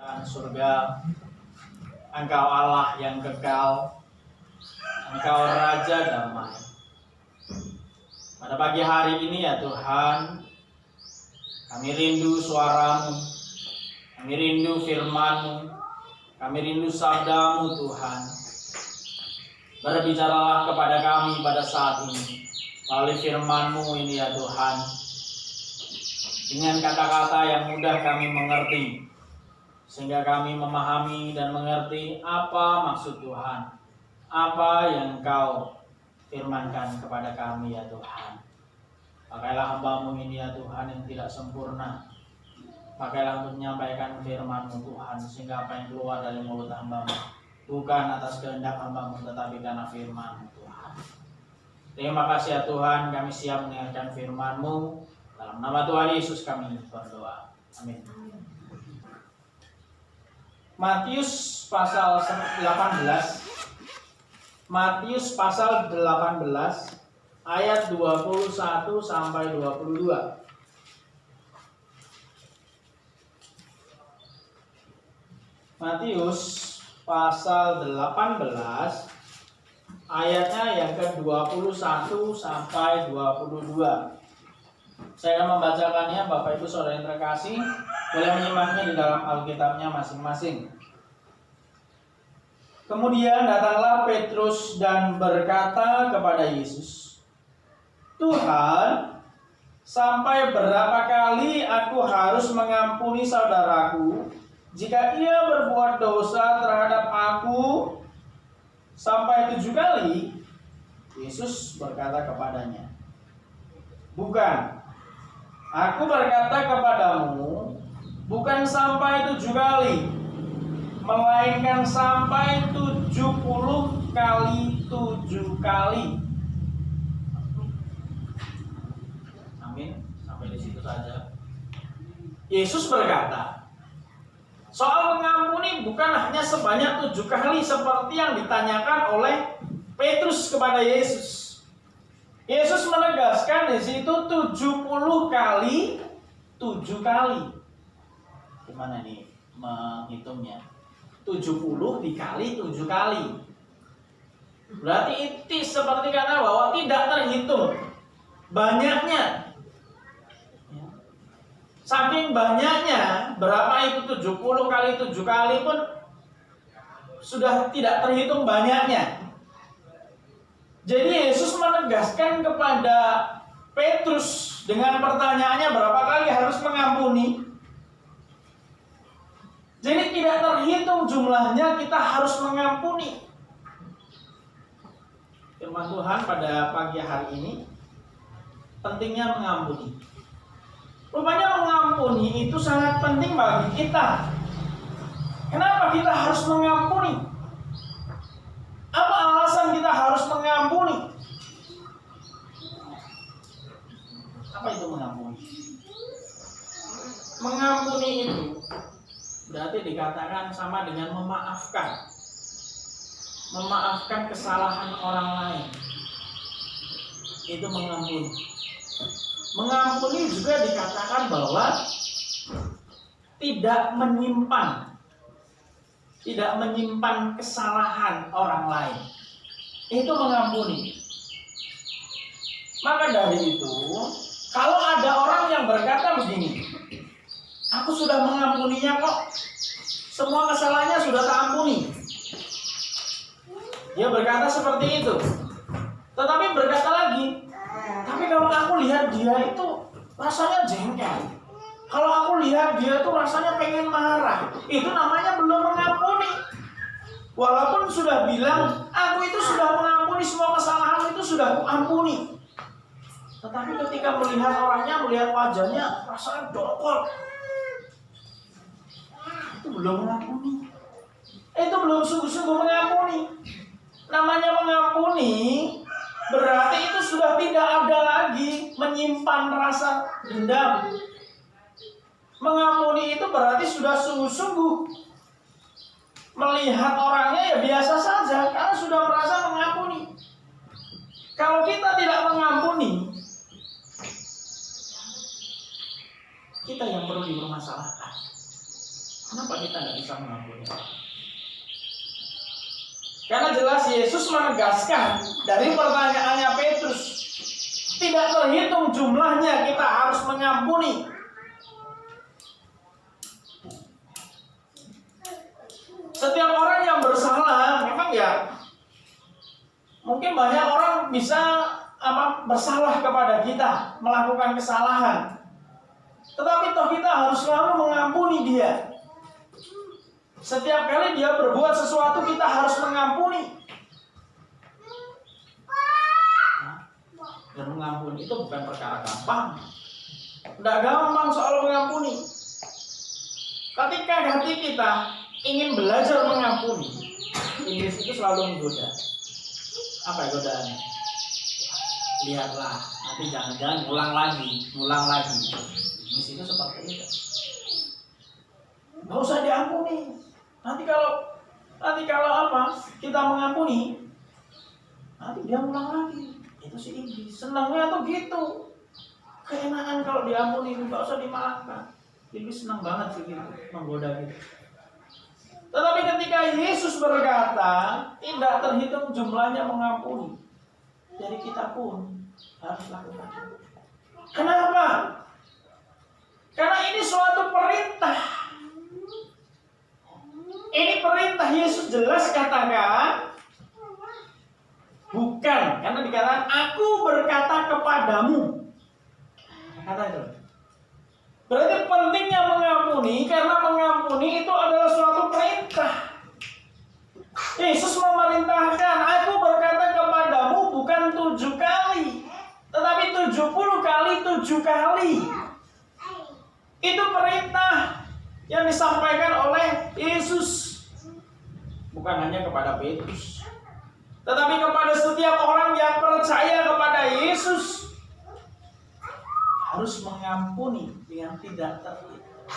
dan surga. Engkau Allah yang kekal, Engkau Raja damai. Pada pagi hari ini ya Tuhan, kami rindu suara-Mu, kami rindu firman-Mu, kami rindu sabda-Mu Tuhan. Berbicaralah kepada kami pada saat ini melalui firman-Mu ini ya Tuhan, dengan kata-kata yang mudah kami mengerti, sehingga kami memahami dan mengerti apa maksud Tuhan, apa yang Engkau firmankan kepada kami ya Tuhan. Pakailah hamba-Mu ini ya Tuhan yang tidak sempurna. Pakailah untuk menyampaikan firman-Mu Tuhan, sehingga apa yang keluar dari mulut hamba-Mu bukan atas kehendak hamba-Mu, tetapi karena firman-Mu Tuhan. Terima kasih ya Tuhan, kami siap mendengarkan firman-Mu. Dalam nama Tuhan Yesus kami berdoa. Amin. Matius pasal 18. Matius pasal 18 ayat 21 sampai 22. Matius pasal 18 ayatnya yang ke-21 sampai 22. Saya akan membacakannya. Bapak Ibu Saudara yang terkasih, boleh menyimaknya di dalam Alkitabnya masing-masing. Kemudian datanglah Petrus dan berkata kepada Yesus, Tuhan, sampai berapa kali aku harus mengampuni saudaraku jika ia berbuat dosa terhadap aku? Sampai 7 kali? Yesus berkata kepadanya, bukan, aku berkata kepadamu, bukan sampai 7 kali, melainkan sampai 70 kali 7 kali. Amin. Sampai di situ saja. Yesus berkata, soal mengampuni bukan hanya sebanyak 7 kali seperti yang ditanyakan oleh Petrus kepada Yesus. Yesus menegaskan di situ 70 kali 7 kali. Gimana nih menghitungnya? 70 dikali 7 kali. Berarti itu seperti kata bahwa tidak terhitung banyaknya. Saking banyaknya, berapa itu 70 kali 7 kali pun sudah tidak terhitung banyaknya. Jadi Yesus menegaskan kepada Petrus dengan pertanyaannya berapa kali harus mengampuni. Jadi tidak terhitung jumlahnya kita harus mengampuni. Firman Tuhan pada pagi hari ini, pentingnya mengampuni. Rupanya mengampuni itu sangat penting bagi kita. Kenapa kita harus mengampuni? Apa alasan kita harus mengampuni? Apa itu mengampuni? Mengampuni itu berarti dikatakan sama dengan memaafkan. Memaafkan kesalahan orang lain. Itu mengampuni. Mengampuni juga dikatakan bahwa tidak menyimpan kesalahan orang lain. Itu mengampuni. Maka dari itu, kalau ada orang yang berkata begini, aku sudah mengampuninya kok, semua kesalahannya sudah tak ampuni. Dia berkata seperti itu. Tetapi berkata lagi, tapi kalau aku lihat dia itu rasanya jengkel, kalau aku lihat dia itu rasanya pengen marah, itu namanya belum mengampuni. Walaupun sudah bilang, aku itu sudah mengampuni semua kesalahan itu sudah aku ampuni. Tetapi ketika melihat orangnya, melihat wajahnya, rasanya dongkol, itu belum mengampuni. Itu belum sungguh-sungguh mengampuni. Namanya mengampuni berarti itu sudah tidak ada lagi menyimpan rasa dendam. Mengampuni itu berarti sudah sungguh-sungguh melihat orangnya ya biasa saja, karena sudah merasa mengampuni. Kalau kita tidak mengampuni, kita yang perlu dipermasalahkan. Kenapa kita nggak bisa mengampuni? Karena jelas Yesus menegaskan dari pertanyaannya Petrus, tidak terhitung jumlahnya kita harus mengampuni. Setiap orang yang bersalah, memang ya mungkin banyak orang bisa bersalah kepada kita, melakukan kesalahan. Tetapi toh kita harus selalu mengampuni dia. Setiap kali dia berbuat sesuatu kita harus mengampuni. Dan mengampuni itu bukan perkara gampang. Tidak gampang soal mengampuni. Ketika hati kita ingin belajar mengampuni, iblis itu selalu menggoda. Apa godaannya? Lihatlah, nanti jangan-jangan ulang lagi. Iblis itu seperti itu. Gak usah diampuni. Nanti kalau kita mengampuni, nanti dia ulang lagi. Itu si iblis. Senangnya tuh gitu. Keenakan kalau diampuni, gak usah dimaafkan. Iblis senang banget sih gitu, menggoda gitu. Tetapi ketika Yesus berkata, tidak terhitung jumlahnya mengampuni. Jadi kita pun harus lakukan. Kenapa? Karena ini suatu perintah. Ini perintah Yesus jelas katakan, bukan, karena dikatakan aku berkata kepadamu. Kata itu. Berarti pentingnya mengampuni, karena mengampuni itu adalah suatu perintah. Yesus memerintahkan, aku berkata kepadamu bukan 7 kali, tetapi 70 kali 7 kali. Itu perintah yang disampaikan oleh Yesus. Bukan hanya kepada Petrus, tetapi kepada setiap orang yang percaya kepada Yesus. Harus mengampuni dengan tidak terhitung.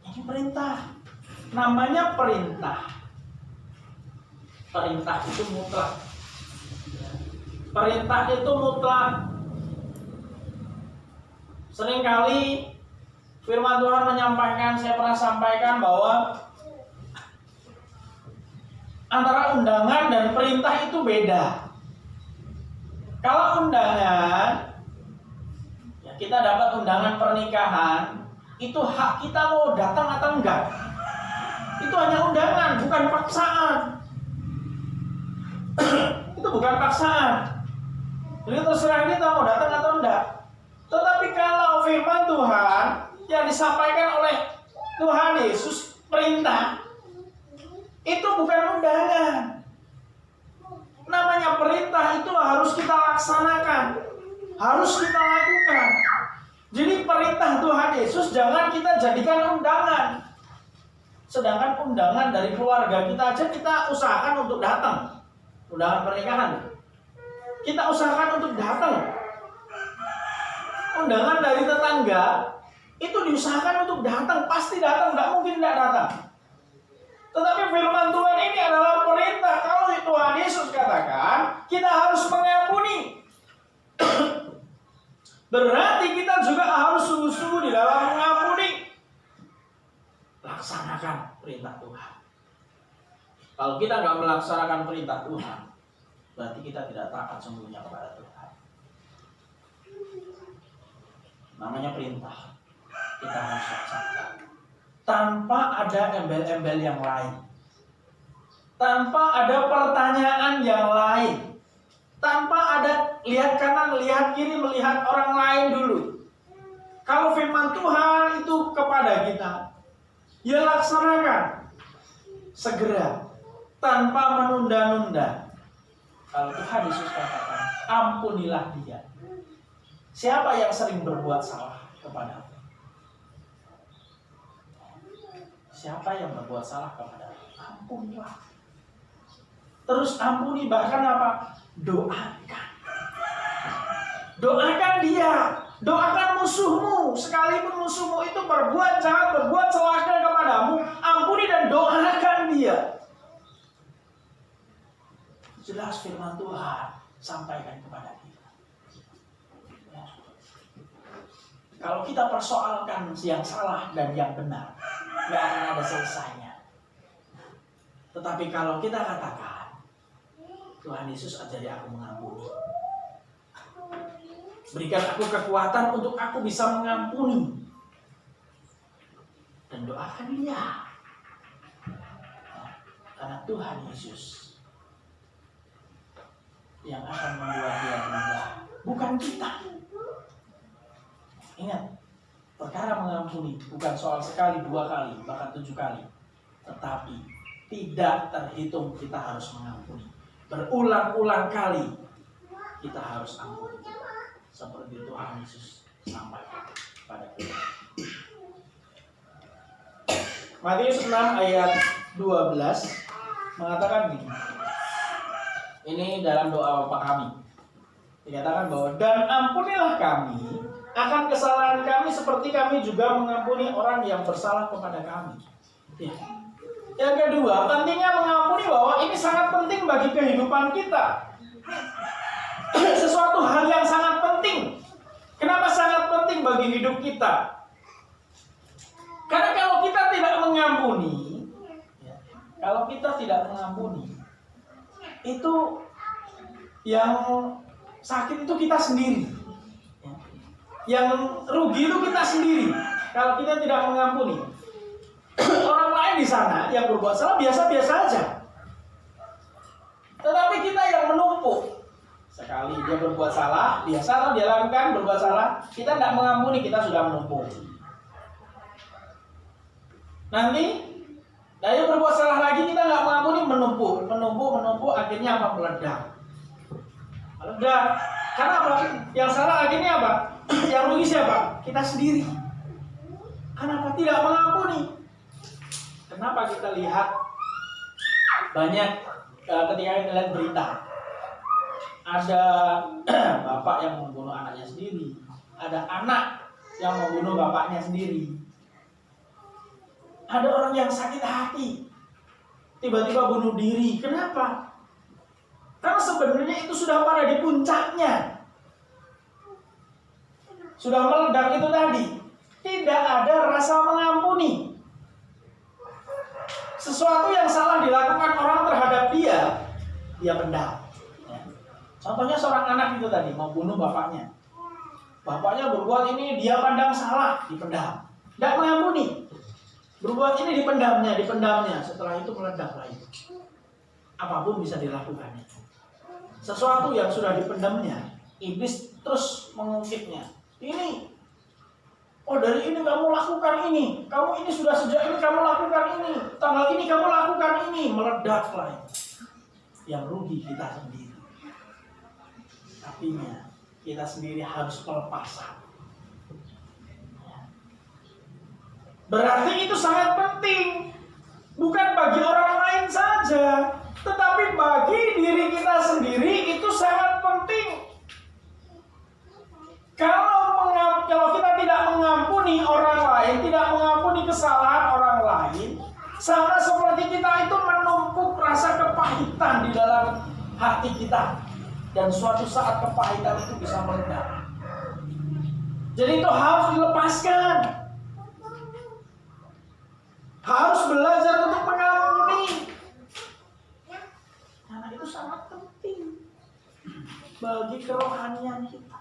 Ini perintah. Namanya perintah. Perintah itu mutlak. Perintah itu mutlak. Seringkali firman Tuhan menyampaikan, saya pernah sampaikan bahwa antara undangan dan perintah itu beda. Kalau undangan, ya kita dapat undangan pernikahan, itu hak kita mau datang atau enggak. Itu hanya undangan, bukan paksaan. Itu bukan paksaan. Jadi terserah kita mau datang atau enggak. Tetapi kalau firman Tuhan yang disampaikan oleh Tuhan Yesus, perintah, itu bukan undangan. Namanya perintah itu harus kita laksanakan, harus kita lakukan. Jadi perintah Tuhan Yesus jangan kita jadikan undangan. Sedangkan undangan dari keluarga kita aja kita usahakan untuk datang. Undangan pernikahan, kita usahakan untuk datang. Undangan dari tetangga itu diusahakan untuk datang, pasti datang, nggak mungkin tidak datang. Tetapi firman Tuhan ini adalah perintah. Kalau Tuhan Yesus katakan kita harus mengampuni, berarti kita juga harus sungguh-sungguh di dalam mengampuni. Laksanakan perintah Tuhan. Kalau kita nggak melaksanakan perintah Tuhan, berarti kita tidak taat sungguhnya kepada Tuhan. Namanya perintah, kita harus laksanakan tanpa ada embel-embel yang lain, tanpa ada pertanyaan yang lain, tanpa ada lihat kanan, lihat kiri, melihat orang lain dulu. Kalau firman Tuhan itu kepada kita, ya laksanakan segera, tanpa menunda-nunda. Kalau Tuhan Yesus katakan, ampunilah dia. Siapa yang sering berbuat salah kepada Allah? Siapa yang berbuat salah kepada Allah? Ampunilah. Terus ampuni, bahkan apa? Doakan. Doakan dia. Doakan musuhmu. Sekalipun musuhmu itu berbuat jahat, berbuat celaka kepadamu, ampuni dan doakan dia. Jelas firman Tuhan sampaikan kepada kita. Kalau kita persoalkan yang salah dan yang benar, nggak akan ada selesainya. Tetapi kalau kita katakan, Tuhan Yesus ajari aku mengampuni, berikan aku kekuatan untuk aku bisa mengampuni, dan doakan dia. Karena Tuhan Yesus yang akan membuat dia berubah, bukan kita. Ingat, perkara mengampuni bukan soal sekali, 2 kali, bahkan 7 kali. Tetapi tidak terhitung kita harus mengampuni. Berulang-ulang kali kita harus ampuni. Seperti Tuhan Yesus sampaikan pada kita. Matius 6 ayat 12 mengatakan begini. Ini dalam doa Bapa kami. Dikatakan bahwa, dan ampunilah kami akan kesalahan kami seperti kami juga mengampuni orang yang bersalah kepada kami. Ya. Yang kedua, pentingnya mengampuni, bahwa ini sangat penting bagi kehidupan kita. Sesuatu hal yang sangat penting. Kenapa sangat penting bagi hidup kita? Karena kalau kita tidak mengampuni, itu yang sakit itu kita sendiri. Yang rugi itu kita sendiri kalau kita tidak mengampuni. Orang lain di sana yang berbuat salah biasa-biasa aja, tetapi kita yang menumpuk. Sekali dia berbuat salah, dia salah, dia lakukan berbuat salah, kita tidak mengampuni, kita sudah menumpuk. Nanti dia berbuat salah lagi, kita nggak mengampuni, menumpuk, akhirnya apa? Meledak. Karena apa? Yang salah akhirnya apa? Yang rugi siapa? Kita sendiri. Kenapa tidak mengampuni? Kenapa kita lihat banyak ketika kita lihat berita, ada bapak yang membunuh anaknya sendiri, ada anak yang membunuh bapaknya sendiri, ada orang yang sakit hati tiba-tiba bunuh diri. Kenapa? Karena sebenarnya itu sudah pada di puncaknya, sudah meledak itu tadi. Tidak ada rasa mengampuni. Sesuatu yang salah dilakukan orang terhadap dia pendam. Ya. Contohnya seorang anak itu tadi mau bunuh bapaknya. Bapaknya berbuat ini, dia pandang salah, dipendam. Tidak mengampuni. Berbuat ini dipendamnya. Setelah itu meledak lagi. Apapun bisa dilakukannya. Sesuatu yang sudah dipendamnya, iblis terus mengungkitnya. Dari ini kamu lakukan ini, kamu ini sudah sejak ini kamu lakukan ini, tanggal ini kamu lakukan ini, meledak lagi. Yang rugi kita sendiri. Artinya kita sendiri harus pelepasan. Berarti itu sangat penting, bukan bagi orang lain saja, tetapi bagi diri kita sendiri itu sangat penting. Kalau kita tidak mengampuni orang lain, tidak mengampuni kesalahan orang lain, sama seperti kita itu menumpuk rasa kepahitan di dalam hati kita. Dan suatu saat kepahitan itu bisa meledak. Jadi itu harus dilepaskan. Harus belajar untuk mengampuni. Karena itu sangat penting bagi kerohanian kita.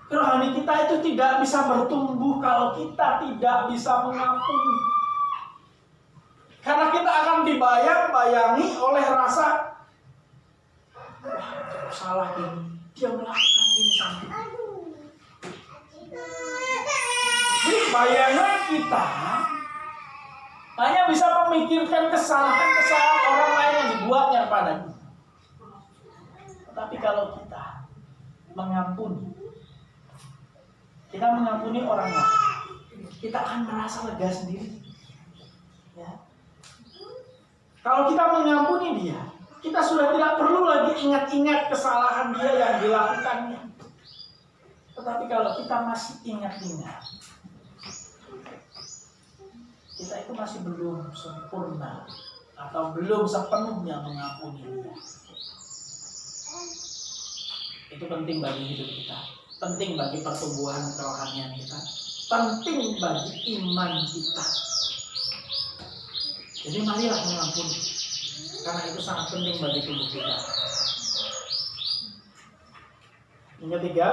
Rohani kita itu tidak bisa bertumbuh kalau kita tidak bisa mengampuni. Karena kita akan dibayang-bayangi oleh rasa, wah, cukup salah ini, dia melakukan ini sampai. Jadi bayangan kita hanya bisa memikirkan kesalahan-kesalahan orang lain yang dibuatnya kepadanya. Tapi kalau kita mengampuni, kita mengampuni orang lain, kita akan merasa lega sendiri. Ya. Kalau kita mengampuni dia, kita sudah tidak perlu lagi ingat-ingat kesalahan dia yang dilakukannya. Tetapi kalau kita masih ingat-ingat, kita itu masih belum sempurna atau belum sepenuhnya mengampuni dia. Itu penting bagi hidup kita, penting bagi pertumbuhan kerohanian kita, penting bagi iman kita. Jadi marilah mengampuni, karena itu sangat penting bagi tubuh kita. Yang ketiga,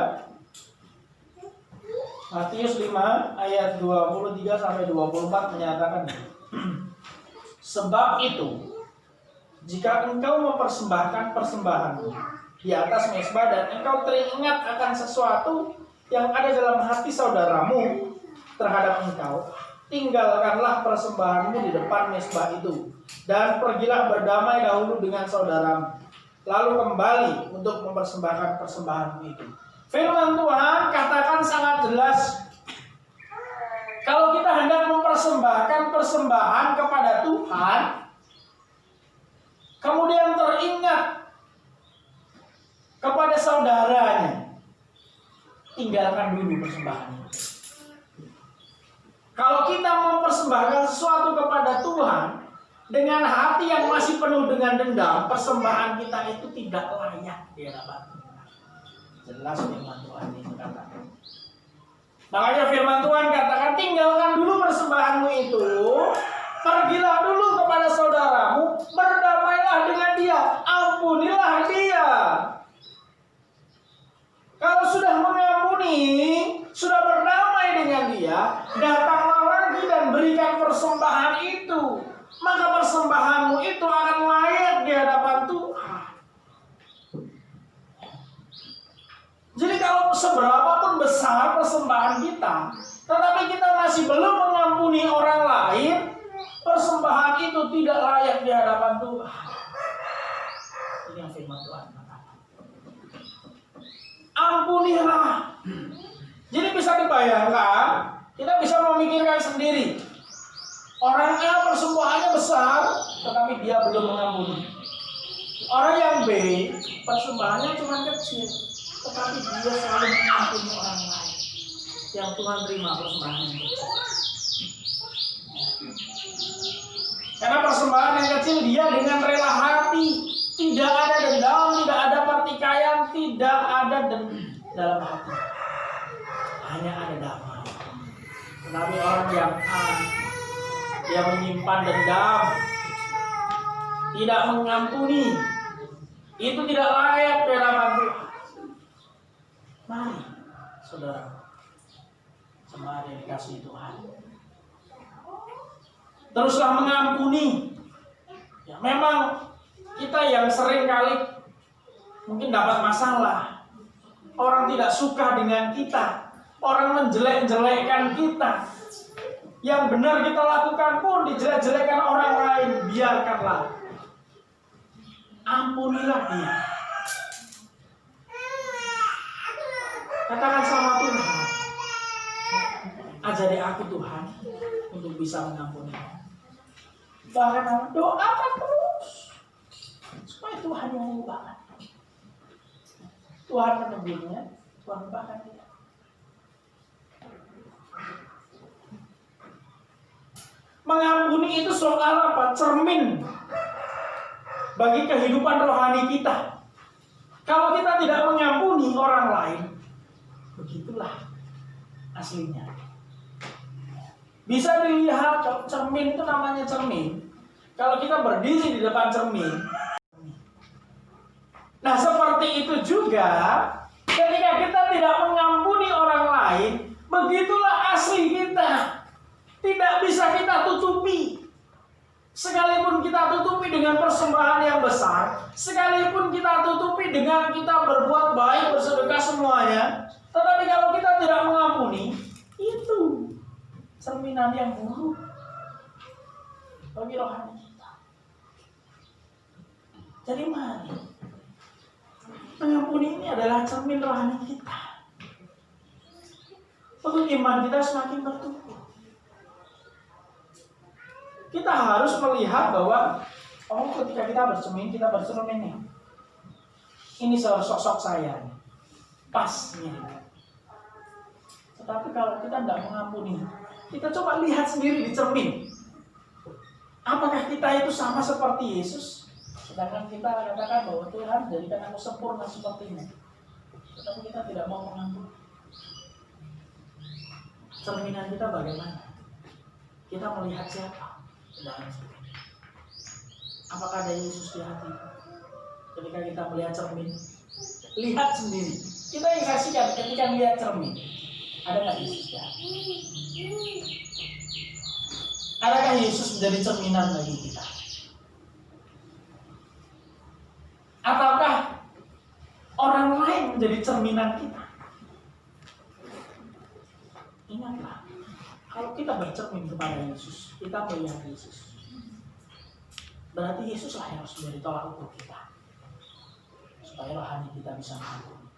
Matius 5 ayat 23 sampai 24 menyatakan, sebab itu jika engkau mempersembahkan persembahanmu di atas mezbah dan engkau teringat akan sesuatu yang ada dalam hati saudaramu terhadap engkau, tinggalkanlah persembahanmu di depan mezbah itu dan pergilah berdamai dahulu dengan saudaramu, lalu kembali untuk mempersembahkan persembahanmu itu. Firman Tuhan katakan sangat jelas, kalau kita hendak mempersembahkan persembahan kepada Tuhan, kemudian teringat kepada saudaranya, tinggalkan dulu persembahannya. Kalau kita mempersembahkan sesuatu kepada Tuhan dengan hati yang masih penuh dengan dendam, persembahan kita itu tidak layak di hadapan Tuhan. Jelas firman Tuhan itu katakan. Makanya firman Tuhan katakan, tinggalkan dulu persembahanmu itu, pergilah dulu kepada saudaramu, berdamailah dengan dia, ampunilah dia. Kalau sudah mengampuni, sudah berdamai dengan dia, datanglah lagi dan berikan persembahan itu. Maka persembahanmu itu akan layak di hadapan Tuhan. Jadi kalau seberapapun besar persembahan kita, tetapi kita masih belum mengampuni orang lain, persembahan itu tidak layak di hadapan Tuhan. Ini yang firman Tuhan katakan. Ampunilah. Jadi bisa dibayangkan, kita bisa memikirkan sendiri. Orang A persembahannya besar, tetapi dia belum mengampuni. Orang yang B persembahannya cuma kecil, tetapi dia selalu mengampuni orang lain. Yang Tuhan terima persembahan yang kecil. Karena persembahan yang kecil dia dengan rela hati, tidak ada dendam, tidak ada pertikaian, tidak ada dalam hati, hanya ada damai. Tetapi orang yang dia menyimpan dendam, tidak mengampuni, itu tidak layak di hadapan Tuhan. Mari, saudara, jemaat yang dikasihi Tuhan, teruslah mengampuni. Ya, memang kita yang sering kali mungkin dapat masalah, orang tidak suka dengan kita, orang menjelek-jelekkan kita. Yang benar kita lakukan pun dijelek-jelekkan orang lain, biarkanlah. Ampunilah dia. Katakan sama Tuhan, ajari aku Tuhan untuk bisa mengampuni. Bahkan doakan terus supaya Tuhan yang mengubahkan. Tuhan menegurnya, Tuhan ubahkan dia. Mengampuni itu soal apa? Cermin bagi kehidupan rohani kita. Kalau kita tidak mengampuni orang lain, begitulah aslinya. Bisa dilihat, cermin itu namanya cermin. Kalau kita berdiri di depan cermin, nah seperti itu juga ketika kita tidak mengampuni orang lain, begitulah asli kita. Tidak bisa kita tutupi. Sekalipun kita tutupi dengan persembahan yang besar, sekalipun kita tutupi dengan kita berbuat baik, bersedekah semuanya, tetapi kalau kita tidak mengampuni, itu cerminan yang buruk bagi rohani kita. Jadi mari, mengampuni ini adalah cermin rohani kita. Untuk iman kita semakin bertumbuh. Kita harus melihat bahwa ketika kita bercermin nih. Ini sosok saya nih. Pas nih. Tetapi kalau kita tidak mengampuni, kita coba lihat sendiri di cermin. Apakah kita itu sama seperti Yesus? Sedangkan kita katakan bahwa Tuhan jadikan aku sempurna seperti ini. tetapi kita tidak mau mengampuni. Cerminan kita bagaimana? Kita melihat siapa dalam cermin? Apakah ada Yesus di hati? Ketika kita melihat cermin, lihat sendiri. Kita yang saksikan ketika melihat cermin, ada nggak Yesus di hati? Adakah Yesus menjadi cerminan bagi kita? Ataukah orang lain menjadi cerminan kita? Ingatlah, kalau kita bercermin kepada Yesus, kita melihat Yesus. Berarti Yesuslah yang harus menjadi tolak ukur kita, supaya rohani kita bisa mengampuni.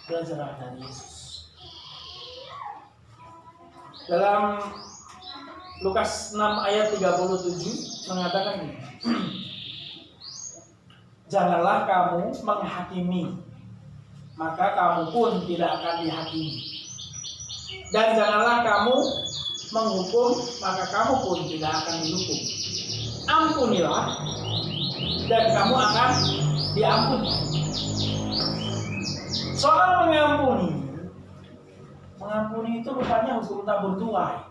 Belajarlah dari Yesus. Dalam Lukas 6 ayat 37 mengatakan ini, janganlah kamu menghakimi, maka kamu pun tidak akan dihakimi. Dan janganlah kamu menghukum, maka kamu pun tidak akan dihukum. Ampunilah, dan kamu akan diampuni. Soal mengampuni itu rupanya hukum tabur tuai.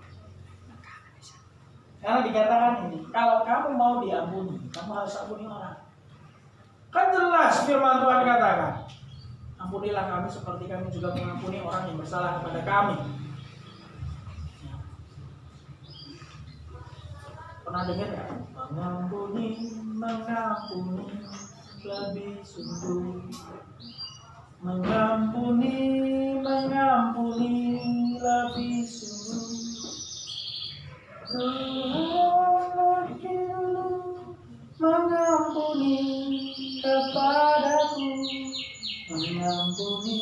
Karena dikatakan ini, kalau kamu mau diampuni, kamu harus ampuni orang. Kan jelas firman Tuhan katakan, ampunilah kami seperti kami juga mengampuni orang yang bersalah kepada kami. Pernah dengar ya? Mengampuni lebih sungguh. Mengampuni lebih sungguh. Tuhan mengampuni kepadaku, mengampuni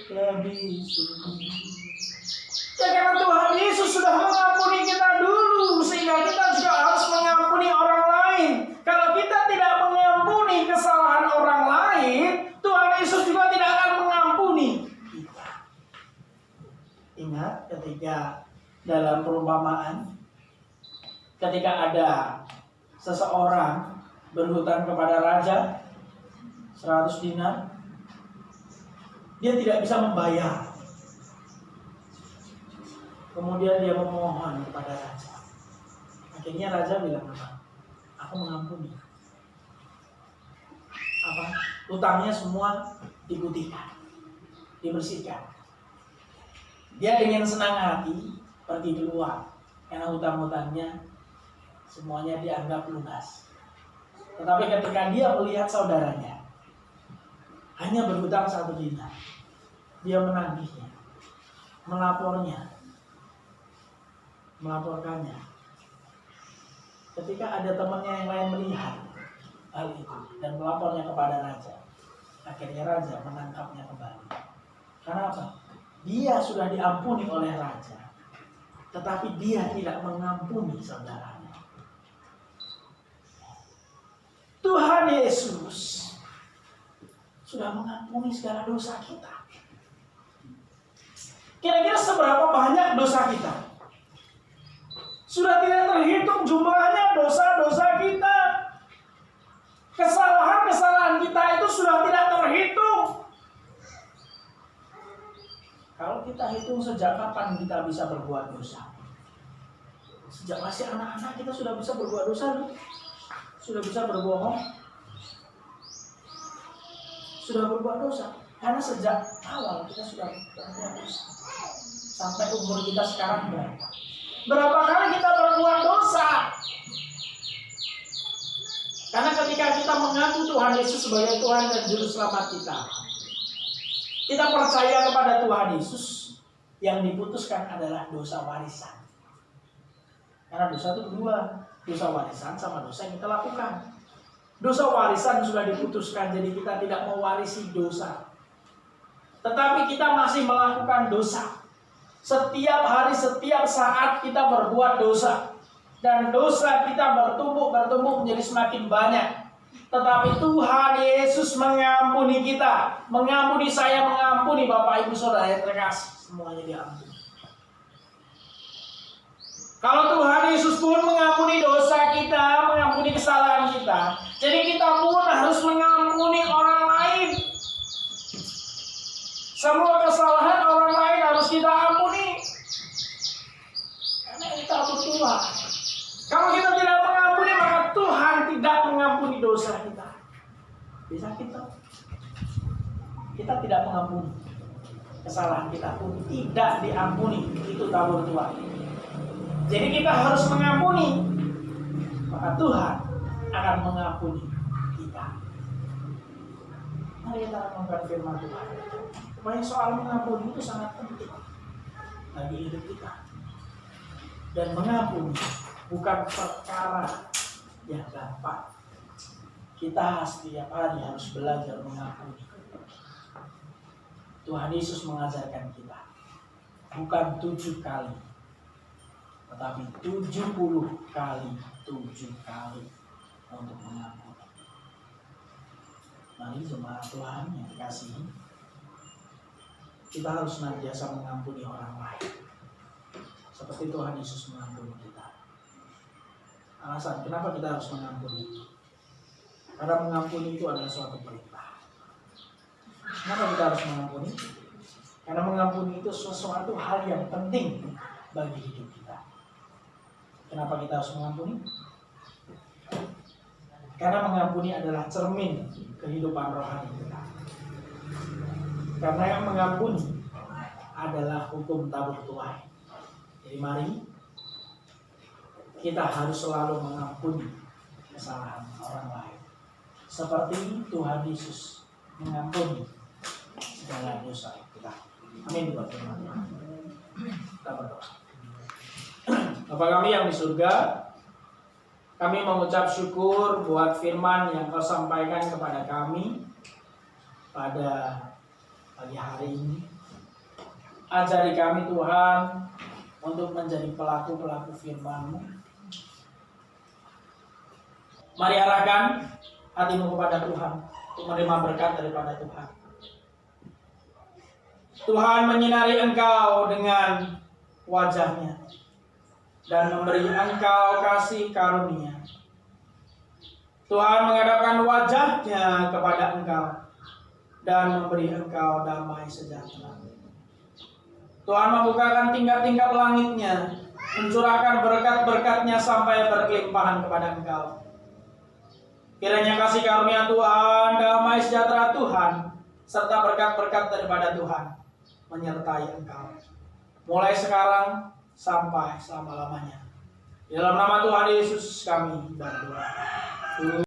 lebih sungguh. Ya karena Tuhan Yesus sudah mengampuni kita dulu, sehingga kita juga harus mengampuni orang lain. Kalau kita tidak mengampuni kesalahan orang lain, Tuhan Yesus juga tidak akan mengampuni kita. Ingat ketika dalam perumpamaan, ketika ada seseorang berhutang kepada raja 100 dinar, dia tidak bisa membayar. Kemudian dia memohon kepada raja. Akhirnya raja bilang apa? Aku mengampuni. Apa? Hutangnya semua diputihkan, dibersihkan. Dia dengan senang hati pergi keluar karena hutang-hutangnya semuanya dianggap lunas. Tetapi ketika dia melihat saudaranya hanya berhutang 1 dinar, dia menagihnya, melaporkannya. Ketika ada temannya yang lain melihat hal itu dan melapornya kepada raja, akhirnya raja menangkapnya kembali. Karena apa? Dia sudah diampuni oleh raja, tetapi dia tidak mengampuni saudaranya. Tuhan Yesus sudah mengampuni segala dosa kita. Kira-kira seberapa banyak dosa kita? Sudah tidak terhitung jumlahnya dosa-dosa kita. Kesalahan-kesalahan kita itu sudah tidak terhitung. Kalau kita hitung sejak kapan kita bisa berbuat dosa? Sejak masih anak-anak kita sudah bisa berbuat dosa, sudah bisa berbohong, sudah berbuat dosa. Karena sejak awal kita sudah berbuat dosa. Sampai umur kita sekarang berapa? Berapa kali kita berbuat dosa? Karena ketika kita mengaku Tuhan Yesus sebagai Tuhan dan Juru Selamat kita, kita percaya kepada Tuhan Yesus, yang diputuskan adalah dosa warisan. Karena dosa itu dua, dosa warisan sama dosa yang kita lakukan. Dosa warisan sudah diputuskan, jadi kita tidak mewarisi dosa. Tetapi kita masih melakukan dosa. Setiap hari, setiap saat kita berbuat dosa. Dan dosa kita bertumbuh menjadi semakin banyak. Tetapi Tuhan Yesus mengampuni kita. Mengampuni saya, mengampuni Bapak Ibu Saudara yang terkasih. Semuanya diampuni. Kalau Tuhan Yesus pun mengampuni dosa kita, mengampuni kesalahan kita, Tuhan. Kalau kita tidak mengampuni, maka Tuhan tidak mengampuni dosa kita. Bisa kita tidak mengampuni. Kesalahan kita pun tidak diampuni. Itu tabur Tuhan. Jadi kita harus mengampuni, maka Tuhan akan mengampuni kita. Mari kita renungkan firman Tuhan. Supaya soal mengampuni itu sangat penting bagi hidup kita. Dan mengampuni bukan perkara yang gampang. Kita setiap hari harus belajar mengampuni. Tuhan Yesus mengajarkan kita bukan 7 kali, tetapi 70 kali 7 kali untuk mengampuni. Mari jemaat Tuhan yang dikasihi, kita harus senantiasa mengampuni orang lain seperti Tuhan Yesus mengampuni kita. Alasan kenapa kita harus mengampuni? Karena mengampuni itu adalah suatu perintah. Kenapa kita harus mengampuni? Karena mengampuni itu sesuatu hal yang penting bagi hidup kita. Kenapa kita harus mengampuni? Karena mengampuni adalah cermin kehidupan rohani kita. Karena yang mengampuni adalah hukum tabur tuai. Jadi mari kita harus selalu mengampuni kesalahan orang lain. Seperti Tuhan Yesus mengampuni segala dosa kita. Amin buat firman Tuhan. Kita berdoa. Bapa kami yang di surga, kami mengucap syukur buat firman yang Kau sampaikan kepada kami pada pagi hari ini. Ajari kami Tuhan untuk menjadi pelaku-pelaku firman-Mu. Mari arahkan hatimu kepada Tuhan untuk menerima berkat daripada Tuhan. Tuhan menyinari engkau dengan wajah-Nya dan memberi engkau kasih karunia. Tuhan menghadapkan wajah-Nya kepada engkau dan memberi engkau damai sejahtera. Tuhan membukakan tingkap-tingkap langit-Nya, mencurahkan berkat-berkat-Nya sampai berkelimpahan kepada engkau. Kiranya kasih karunia Tuhan, damai sejahtera Tuhan, serta berkat-berkat daripada Tuhan menyertai engkau, mulai sekarang sampai selama-lamanya. Di dalam nama Tuhan Yesus kami berdoa.